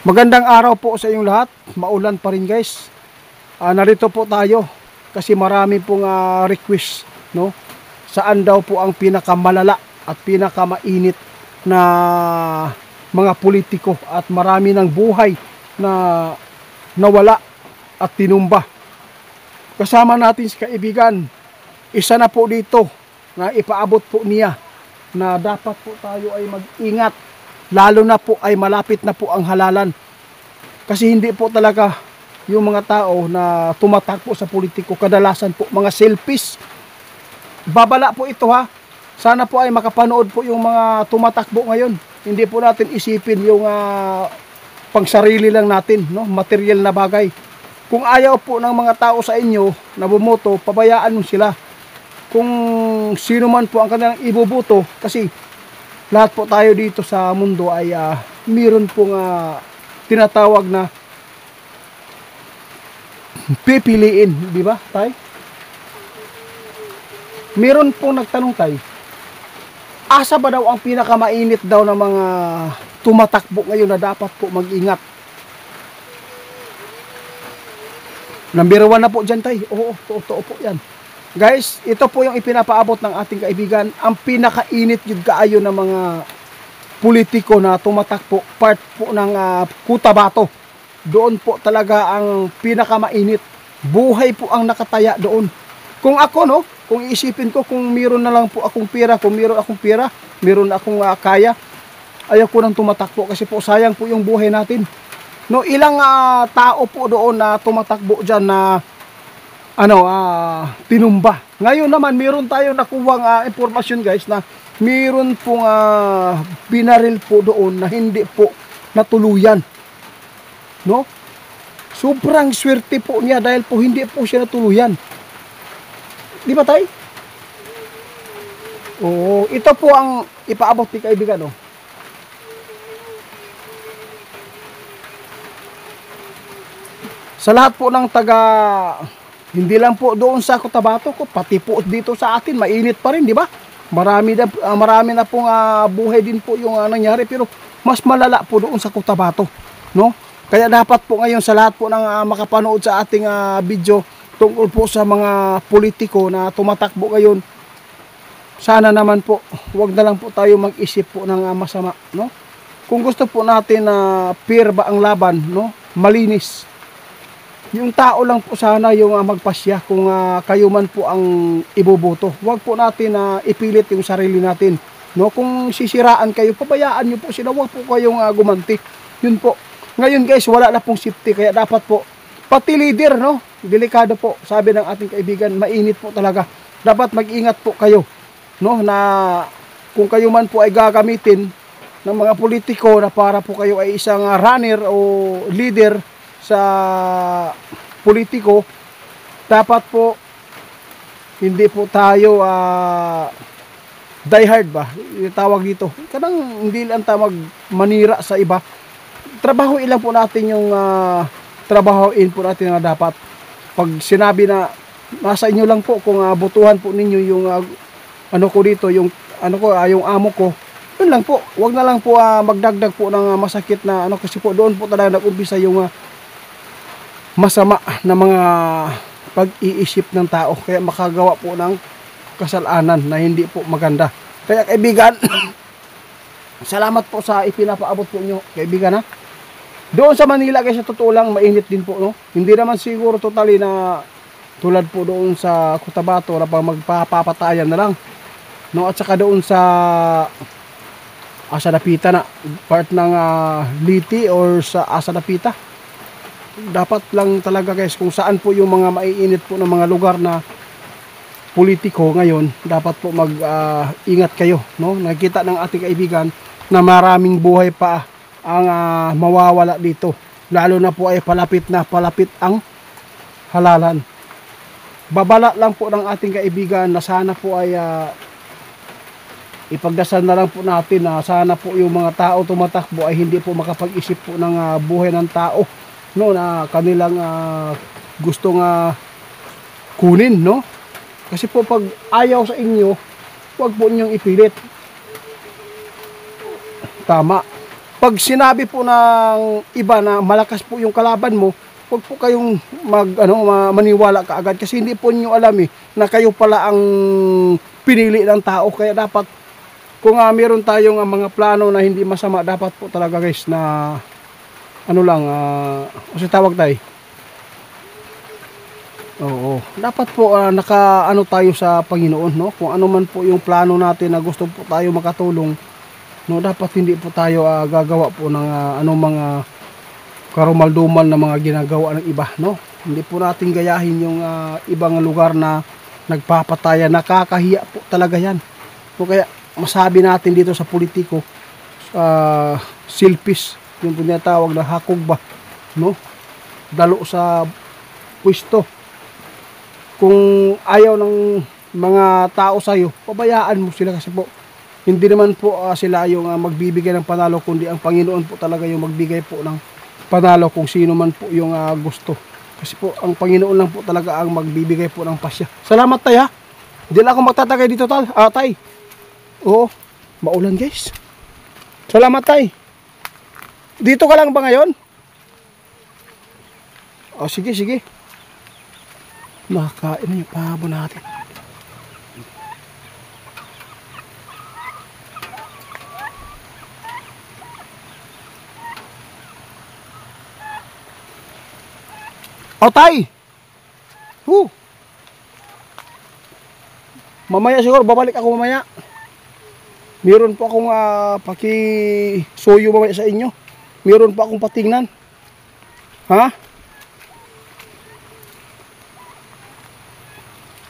Magandang araw po sa inyong lahat. Maulan pa rin guys. Narito po tayo kasi marami pong request, no? Saan daw po ang pinakamalala at pinakamainit na mga politiko at marami ng buhay na nawala at tinumba. Kasama natin si kaibigan. Isa na po dito na ipaabot po niya na dapat po tayo ay mag-ingat. Lalo na po ay malapit na po ang halalan. Kasi hindi po talaga yung mga tao na tumatakbo sa politiko, kadalasan po mga selfish. Babala po ito ha. Sana po ay makapanood po yung mga tumatakbo ngayon. Hindi po natin isipin yung pangsarili lang natin, no? Material na bagay. Kung ayaw po ng mga tao sa inyo na bumoto, pabayaan mo sila. Kung sino man po ang kanilang iboboto, kasi lahat po tayo dito sa mundo ay mayroon pong tinatawag na pipiliin, di ba, tay? Mayroon pong nagtanong, tay, asa ba daw ang pinakamainit daw ng mga tumatakbo ngayon na dapat po mag-ingat? Number 1 na po dyan, tay. Oo, totoo po yan. Guys, ito po yung ipinapaabot ng ating kaibigan. Ang pinakainit yung kaayo ng mga politiko na tumatakbo, part po ng Cotabato. Doon po talaga ang pinakamainit. Buhay po ang nakataya doon. Kung ako, no, kung iisipin ko, kung meron na lang po akong pera, kung meron akong pera, meron akong kaya, ayaw ko nang tumatakbo kasi po sayang po yung buhay natin. No, ilang tao po doon na tumatakbo dyan na tinumba. Ngayon naman, meron tayong nakuwang impormasyon guys na meron pong binaril po doon na hindi po natuluyan. No? Sobrang swerte po niya dahil po hindi po siya natuluyan. Di ba tay? Oo, ito po ang ipaabot ni kaibigan. Oh. Sa lahat po ng taga, hindi lang po doon sa Cotabato ko, pati po dito sa atin, mainit pa rin, di ba? Marami na pong buhay din po yung nangyari, pero mas malala po doon sa Cotabato, no? Kaya dapat po ngayon sa lahat po ng makapanood sa ating video tungkol po sa mga politiko na tumatakbo ngayon, sana naman po, wag na lang po tayo mag-isip po ng masama, no? Kung gusto po natin na fair ba ang laban, no? Malinis. Yung tao lang po sana yung magpasya kung kayo man po ang iboboto. Huwag po natin ipilit yung sarili natin. No? Kung sisiraan kayo, pabayaan nyo po sila. Huwag po kayong gumanti. Yun po. Ngayon guys, wala na pong safety. Kaya dapat po, pati leader, no? Delikado po. Sabi ng ating kaibigan, mainit po talaga. Dapat mag-ingat po kayo. No? Na kung kayo man po ay gagamitin ng mga politiko na para po kayo ay isang runner o leader sa politiko, dapat po hindi po tayo die hard ba yung tawag dito, kanang hindi lang tayo manira sa iba. Trabaho ilang po natin yung trabahoin po natin na dapat. Pag sinabi na nasa inyo lang po kung butuhan po ninyo yung ko dito, yung yung amo ko, yun lang po. Wag na lang po magdagdag po ng masakit na kasi po doon po talaga nag-umpisa yung masama na mga pag-iisip ng tao, kaya makagawa po ng kasalanan na hindi po maganda. Kaya kaibigan, salamat po sa ipinapaabot po nyo kaibigan ha. Doon sa Manila guys, sa totoo lang mainit din po, no? Hindi naman siguro totally na tulad po doon sa Cotabato na pang magpapapatayan na lang, no? At saka doon sa Asadapita na part ng Liti or sa Asadapita, dapat lang talaga guys, kung saan po yung mga maiinit po ng mga lugar na politiko ngayon, dapat po mag-ingat kayo, no? Nakikita ng ating kaibigan na maraming buhay pa ang mawawala dito, lalo na po ay palapit ang halalan. Babala lang po ng ating kaibigan na sana po ay ipagdasal na lang po natin na sana po yung mga tao tumatakbo ay hindi po makapag-isip po ng buhay ng tao, no, na kanilang gustong kunin, no? Kasi po pag ayaw sa inyo, huwag po ninyong ipilit. Tama. pag sinabi po ng iba na malakas po yung kalaban mo, huwag po kayong maniwala kaagad kasi hindi po niyo alam na kayo pala ang pinili ng tao. Kaya dapat kung meron tayong mga plano na hindi masama, dapat po talaga guys na kasi tawag tayo. Oo, dapat po tayo sa Panginoon, no? Kung ano man po yung plano natin na gusto po tayo makatulong, no, dapat hindi po tayo gagawa po ng mga karumaldumal na mga ginagawa ng iba, no? Hindi po natin gayahin yung ibang lugar na nagpapatayan. Nakakahiya po talaga yan. So, kaya masabi natin dito sa politiko, selfish, yung tinatawag na hakog ba, no? Dalo sa pwesto. Kung ayaw ng mga tao sa'yo, pabayaan mo sila kasi po hindi naman po sila yung magbibigay ng panalo, kundi ang Panginoon po talaga yung magbigay po ng panalo kung sino man po yung gusto. Kasi po ang Panginoon lang po talaga ang magbibigay po ng pasya. Salamat tay ha. Hindi lang ako magtatagay dito tay. Oo, maulan guys. Salamat tay. Dito ka lang ba ngayon? Sige. Nakakain na yung pabo natin. Tay! Mamaya siguro, babalik ako mamaya. Meron po akong pakisuyo mamaya sa inyo. Meron po akong patingnan. Ha?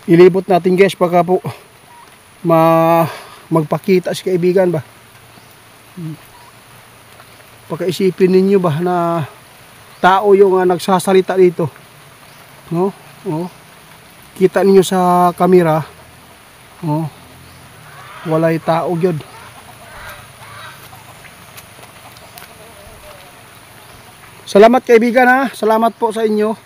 Ilibot natin guys baka po magpakita si kaibigan ba. Pagkaisipin ninyo ba na tao yung nagsasalita dito, no? Kita ninyo sa camera, walay tao gyud. Salamat kaibigan ha, salamat po sa inyo.